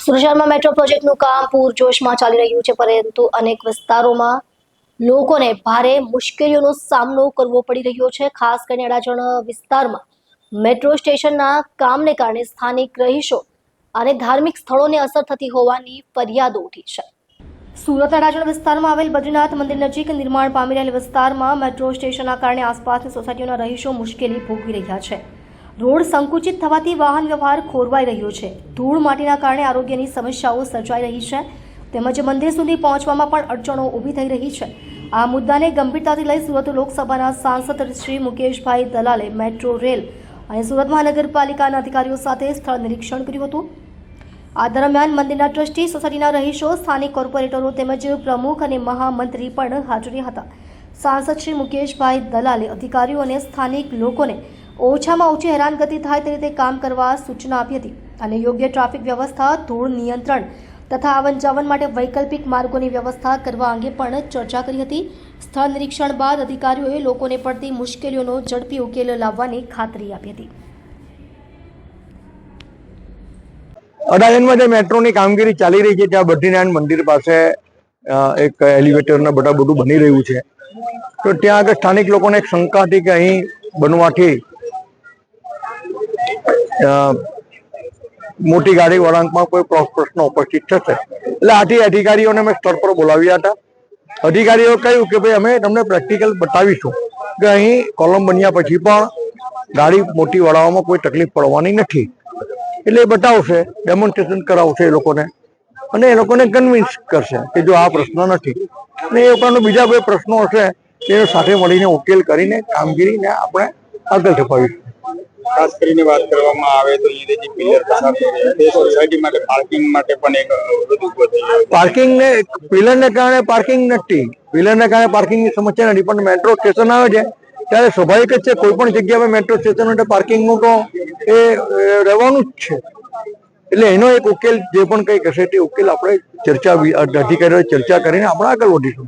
સુરત શહેરમાં મેટ્રો પ્રોજેક્ટનું કામ પૂરજોશમાં ચાલી રહ્યું છે, પરંતુ અનેક વિસ્તારોમાં લોકોને ભારે મુશ્કેલીઓનો સામનો કરવો પડી રહ્યો છે। ખાસ કરીને અડાજણ વિસ્તારમાં મેટ્રો સ્ટેશનના કામને કારણે સ્થાનિક રહીશો અને ધાર્મિક સ્થળોને અસર થતી હોવાની ફરિયાદો ઉઠી છે। સુરત અડાજણ વિસ્તારમાં આવેલ બદ્રીનાથ મંદિર નજીક નિર્માણ પામી રહેલ વિસ્તારમાં મેટ્રો સ્ટેશનના કારણે આસપાસની સોસાયટીઓના રહીશો મુશ્કેલી ભોગવી રહ્યા છે। રોડ સંકુચિત થવાથી વાહન વ્યવહાર ખોરવાઈ રહ્યો છે। ધૂળ માટીના કારણે આરોગ્યની સમસ્યાઓ સર્જાઈ રહી છે, તેમજ મંદિર સુધી પહોંચવામાં પણ અડચણો ઊભી થઈ રહી છે। આ મુદ્દાને ગંભીરતાથી લઈ સુરત લોકસભાના સાંસદ શ્રી મુકેશભાઈ દલાલે મેટ્રો રેલ અને સુરત મહાનગરપાલિકાના અધિકારીઓ સાથે સ્થળ નિરીક્ષણ કર્યું હતું। આ દરમિયાન મંદિરના ટ્રસ્ટી, સોસાયટીના રહીશો, સ્થાનિક કોર્પોરેટરો તેમજ પ્રમુખ અને મહામંત્રી પણ હાજર હતા। સાંસદ શ્રી મુકેશભાઈ દલાલે અધિકારીઓ અને સ્થાનિક લોકોને ઓછામાં ઓછી હેરાનગતિ થાય તે રીતે કામ કરવા સૂચના આપી હતી અને યોગ્ય ટ્રાફિક વ્યવસ્થા, ધૂળ નિયંત્રણ તથા આવન જાવન માટે વૈકલ્પિક માર્ગોની વ્યવસ્થા કરવા અંગે પણ ચર્ચા કરી હતી। સ્થળ નિરીક્ષણ બાદ અધિકારીઓએ લોકોને પડતી મુશ્કેલીઓનો ઝડપી ઉકેલ લાવવાની ખાતરી આપી હતી। અડાજણમાં જે મેટ્રોની કામગીરી ચાલી રહી છે, ત્યાં બદ્રીનાથ મંદિર પાસે એક એલિવેટરના બધું બની રહ્યું છે, તો ત્યાં આગળ સ્થાનિક લોકોને એક શંકા હતી કે અહીં બનવાથી મોટી ગાડી વળાંકમાં કોઈ પ્રશ્ન ઉપસ્થિત થશે, એટલે આથી અધિકારીઓને મેં સ્થળ પર બોલાવ્યા હતા। અધિકારીઓ કહ્યું કે ભાઈ અમે તમને પ્રેક્ટિકલ બતાવીશું કે અહીં કોલમ બન્યા પછી પણ ગાડી મોટી વળાવવામાં કોઈ તકલીફ પડવાની નથી, એટલે એ બતાવશે, ડેમોન્સ્ટ્રેશન કરાવશે એ લોકોને અને એ લોકોને કન્વિન્સ કરશે કે જો આ પ્રશ્ન નથી અને એ ઉપરાંત બીજા કોઈ પ્રશ્નો હશે તે સાથે મળીને ઉકેલ કરીને કામગીરીને આપણે આગળ ધપાવીશું। ખાસ કરીને વાત કરવામાં આવે તો અહીંયાથી પિલર પસાર થઈ રહ્યા છે, સોસાયટી માટે પાર્કિંગ માટે પણ એક અવરોધ ઉભો થઈ ગયો છે। પાર્કિંગને પિલરને કારણે પાર્કિંગ નથી, પિલરને કારણે પાર્કિંગની સમસ્યા નથી, પણ મેટ્રો સ્ટેશન આવે છે ત્યારે સ્વાભાવિક જ છે, કોઈ પણ જગ્યાએ મેટ્રો સ્ટેશન માટે પાર્કિંગનું તો એ રહેવાનું જ છે, એટલે એનો એક ઉકેલ જે પણ કંઈક હશે તે ઉકેલ આપણે અધિકારીઓ ચર્ચા કરીને આપણે આગળ વધીશું।